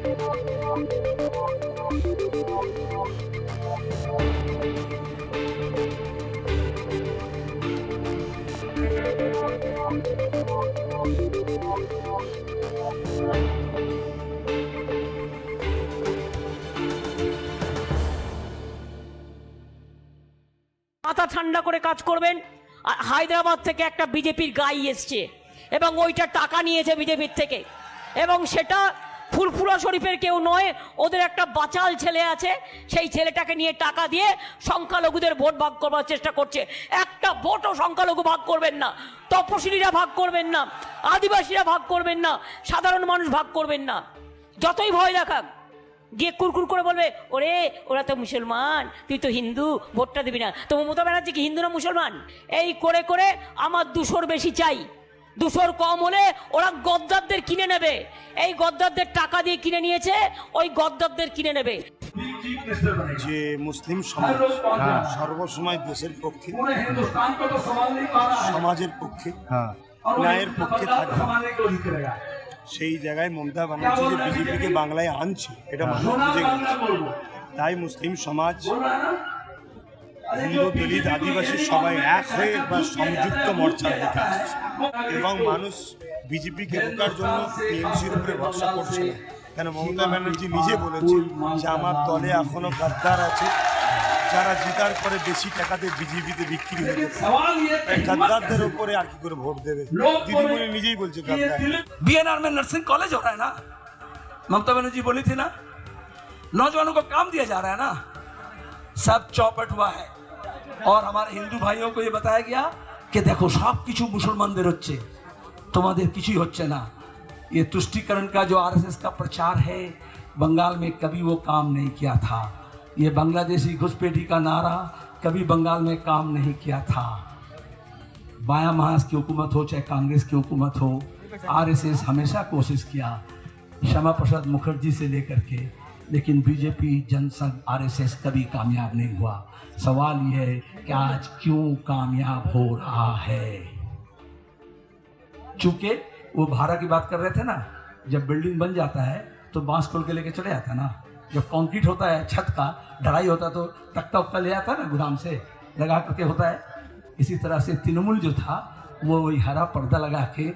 মাথা ঠান্ডা করে কাজ করবেন। হায়দ্রাবাদ থেকে একটা বিজেপির গাই এসছে এবং ওইটা টাকা নিয়েছে বিজেপির থেকে, এবং সেটা ফুরফুরা শরীফের কেউ নয়, ওদের একটা বাচাল ছেলে আছে, সেই ছেলেটাকে নিয়ে টাকা দিয়ে সংখ্যালঘুদের ভোট ভাগ করবার চেষ্টা করছে। একটা ভোটও সংখ্যালঘু ভাগ করবেন না, তপশিলীরা ভাগ করবেন না, আদিবাসীরা ভাগ করবেন না, সাধারণ মানুষ ভাগ করবেন না। যতই ভয় দেখাক, গিয়ে কুরকুর করে বলবে ওরে ওরা তো মুসলমান, তুই তো হিন্দু, ভোটটা দিবি না। তো মমতা ব্যানার্জি কি হিন্দু না মুসলমান? এই করে করে আমার 200 বেশি চাই, 200 কম হলে ওরা গদ্দারদের কিনে নেবে। এই গদ্দারদের টাকা দিয়ে কিনে নিয়েছে, ওই গদ্দারদের কিনে নেবে। যে মুসলিম সমাজ সর্বসময় দেশের পক্ষে, সমাজের পক্ষে, ন্যায়ের পক্ষে থাকে, সেই জায়গায় মমতা ব্যানার্জি যে বিজেপিকে বাংলায় আনছে এটা মানুষ বুঝে গেছে। তাই মুসলিম সমাজ, হিন্দু, দলিত, আদিবাসী সবাই এক হয়ে বা সংযুক্ত মোর্চার দিকে আসছে, এবং মানুষ বিজেপিকে রোকার জন্য টিএমসির উপরে ভরসা করছে না। কেন মমতা ব্যানার্জি নিজে বলেছে যে আমার দলে এখনো গাদ্দার আছে, যারা জিতার পরে বেশি টাকাতে বিজেপিতে বিক্রি হয়ে গেছে। गद्दारদের উপরে আর কি করে ভোট দেবে? দিদিমণি নিজেই বলছে गद्दार। बीएनआर में नर्सिंग कॉलेज हो रहा है ना, ममता बनर्जी बोली थी ना, नौजवानों को काम दिया जा रहा है ना, सब चौपट हुआ है। और हमारे हिंदू भाइयों को ये बताया गया कि देखो सब किछु मुसलमानদের হচ্ছে, তোমাদের কিছুই হচ্ছে না। ये तुष्टीकरण का जो आरएसएस का प्रचार है, बंगाल में कभी वो काम नहीं किया था। ये बांग्लादेशी घुसपैठी का नारा कभी बंगाल में काम नहीं किया था। बायां महास की हुकूमत हो चाहे कांग्रेस की हुकूमत हो, आरएसएस हमेशा कोशिश किया, श्यामा प्रसाद मुखर्जी से लेकर के, लेकिन बीजेपी जनसंघ आरएसएस कभी कामयाब नहीं हुआ। सवाल यह है कि आज क्यों कामयाब हो रहा है? चूंकि वो भाड़ा की बात कर रहे थे ना, जब बिल्डिंग बन जाता है तो बांस खोल के लेके चले जाता है ना, जब कंक्रीट होता है छत का ढलाई होता है तो तख्ता उक्ता ले आता है ना गोदाम से लगा करके होता है। इसी तरह से तृणमूल जो था वो वही हरा पर्दा लगा के,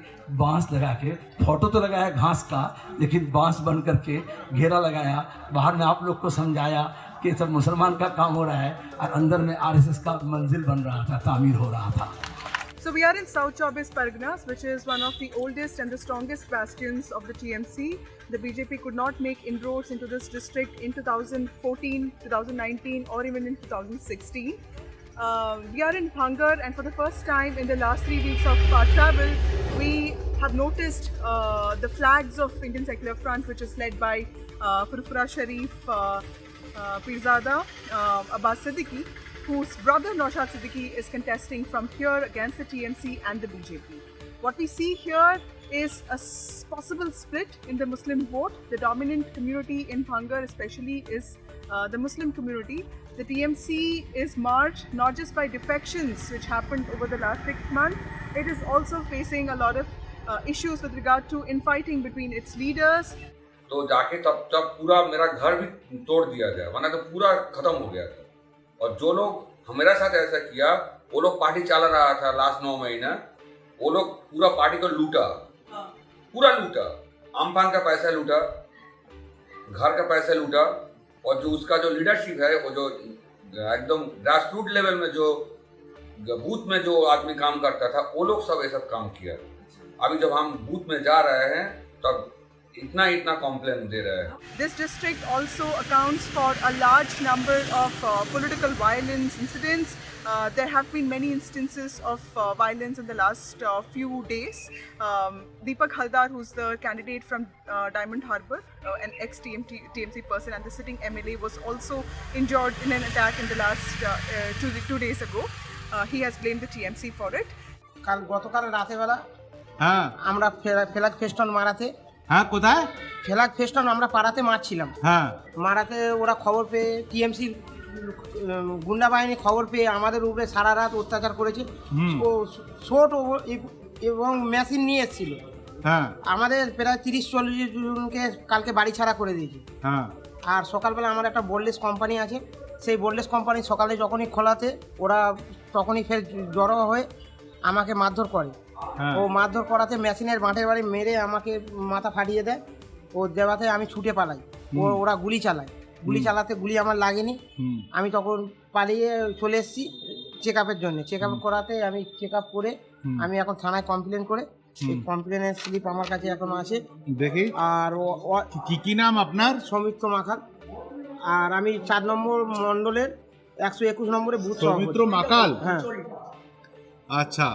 बांस लगा के, फोटो तो लगाया घास का, लेकिन बांस बन करके घेरा लगाया, बाहर में आप लोग को समझाया कि सब मुसलमान का काम हो रहा है, और अंदर में आरएसएस का मंजिल बन रहा था, तामीर हो रहा था। So we are in South Chowbis Parganas, which is one of the oldest and the strongest bastions of the TMC. The BJP could not make inroads into this district in 2014, 2019 or even in 2016. We are in Bhangar, and for the first time in the last 3 weeks of our travel, we have noticed the flags of Indian Secular Front, which is led by Furfura Sharif Pirzada Abbas Siddiqui, whose brother Naushad Siddiqui is contesting from here against the TMC and the BJP. What we see here is a possible split in the Muslim vote. The dominant community in Bhangar especially is the Muslim community. The TMC is marred not just by defections which happened over the last 6 months, it is also facing a lot of issues with regard to infighting between its leaders. तो जाके तब पूरा मेरा घर भी तोड़ दिया गया, वरना तो पूरा खत्म हो गया था। और जो लोग हमारे साथ ऐसा किया, वो लोग पार्टी चला रहा था लास्ट 9 महीना, वो लोग पूरा पार्टी को लूटा, पूरा लूटा, आमफान का पैसा लूटा, घर का पैसा लूटा, और जो उसका जो लीडरशिप है, वो जो एकदम ग्रास रूट लेवल में जो बूथ में जो आदमी काम करता था, वो लोग सब ऐसा काम किया। अभी जब हम बूथ में जा रहे हैं तब इतना कॉम्प्लेन दे रहा है। This district also accounts for a large number of political violence incidents. There have been many instances of violence in the last few days. Deepak Haldar, who's the candidate from Diamond Harbour, an ex-TMC person and the sitting MLA, was also injured in an attack in the last 2 days ago. He has blamed the TMC for it. গতকাল রাতে বেলা আমরা flag festoon মারাতে, কোথায় flag festoon আমরা পাড়াতে মারছিলাম, মারাতে ওরা খবর পেয়ে টিএমসির গুন্ডা বাহিনী খবর পেয়ে আমাদের উপরে সারা রাত অত্যাচার করেছে। ও শোট এবং মেশিন নিয়ে এসেছিল, হ্যাঁ আমাদের প্রায় 30-40 জনকে কালকে বাড়ি ছাড়া করে দিয়েছি। হ্যাঁ আর সকালবেলা আমার একটা বোল্ডলেস কোম্পানি আছে, সেই বোল্ডলেস কোম্পানি সকালে যখনই খোলাতে ওরা তখনই ফের জড়ো হয়ে আমাকে মারধর করে। হ্যাঁ। ও মারধর করাতে মেশিনের বাঁটের বাড়ি মেরে আমাকে মাথা ফাটিয়ে দেয়। ও দেওয়াতে আমি ছুটে পালাই, ওরা গুলি চালায়, গুলি চালাতে গুলি আমার লাগেনি। হুম আমি তখন পালিয়ে চলে এসেছি চেক আপের জন্য। চেক আপ করাতে আমি চেক আপ করে আমি এখন থানায় কমপ্লেন করে, সেই কমপ্লেনের স্লিপ আমার কাছে এখনো আছে। দেখি আর কি নাম আপনার? সৌমিত্র মাখাল। আর আমি 4 নম্বর মণ্ডলের 121 নম্বরে বুথ সৌমিত্র মাকাল। হ্যাঁ। আচ্ছা।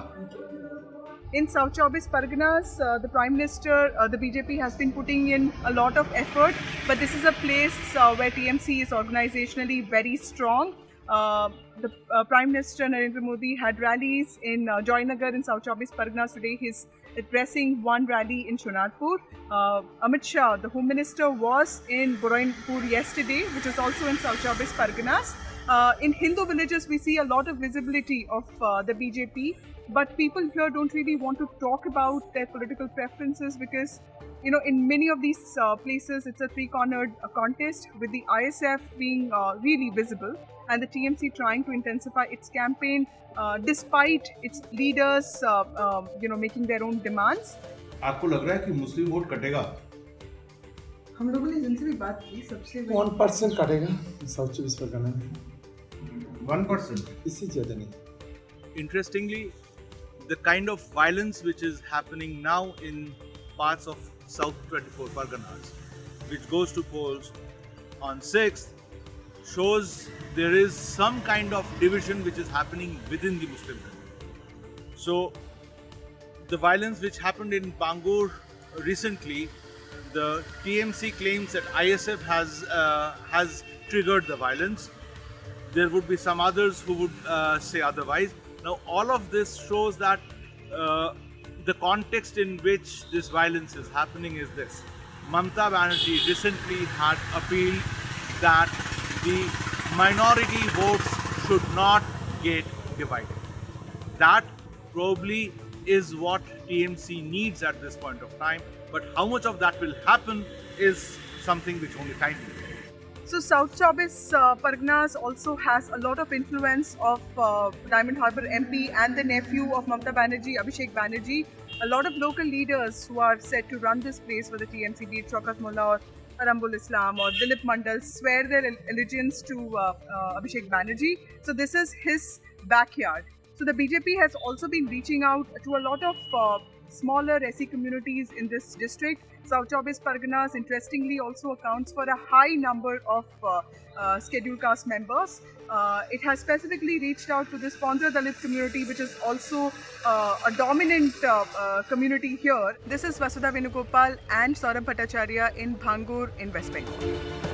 In South Chobis Parganas, the Prime Minister, the BJP has been putting in a lot of effort, but this is a place where TMC is organizationally very strong. The Prime Minister Narendra Modi had rallies in Joynagar in South Chobis Parganas today. He's addressing one rally in Shonatpur. Amit Shah, the Home Minister, was in Burainpur yesterday, which is also in South Chobis Parganas. In Hindu villages, we see a lot of visibility of the BJP, but people here don't really want to talk about their political preferences because, you know, in many of these places, it's a three-cornered contest with the ISF being really visible and the TMC trying to intensify its campaign despite its leaders, making their own demands. आपको लग रहा है कि मुस्लिम vote कटेगा? हम लोगों ने जिनसे भी बात की सबसे 1% कटेगा साउथ चौबीस परगना में, 1%? इससे ज़्यादा नहीं। Interestingly, the kind of violence which is happening now in parts of South 24 Parganas, which goes to polls on 6th, shows there is some kind of division which is happening within the Muslim community. So, the violence which happened in Bangur recently, the TMC claims that ISF has triggered the violence. There would be some others who would say otherwise. Now, all of this shows that the context in which this violence is happening is this. Mamata Banerjee recently had appealed that the minority votes should not get divided. That probably is what TMC needs at this point of time, but how much of that will happen is something which only time will tell. So South Chobis Parganas also has a lot of influence of Diamond Harbour MP and the nephew of Mamata Banerjee, Abhishek Banerjee. A lot of local leaders who are set to run this place for the TMC, be it Shaukat Mullah or Arambul Islam or Dilip Mandal, swear their allegiance to Abhishek Banerjee. So this is his backyard. So the BJP has also been reaching out to a lot of smaller SC communities in this district. South Chobis Parganas, interestingly, also accounts for a high number of scheduled caste members. It has specifically reached out to the Sponsor Dalit community, which is also a dominant community here. This is Vasudha Venugopal and Saurabh Bhattacharya in Bhangur in West Bengal.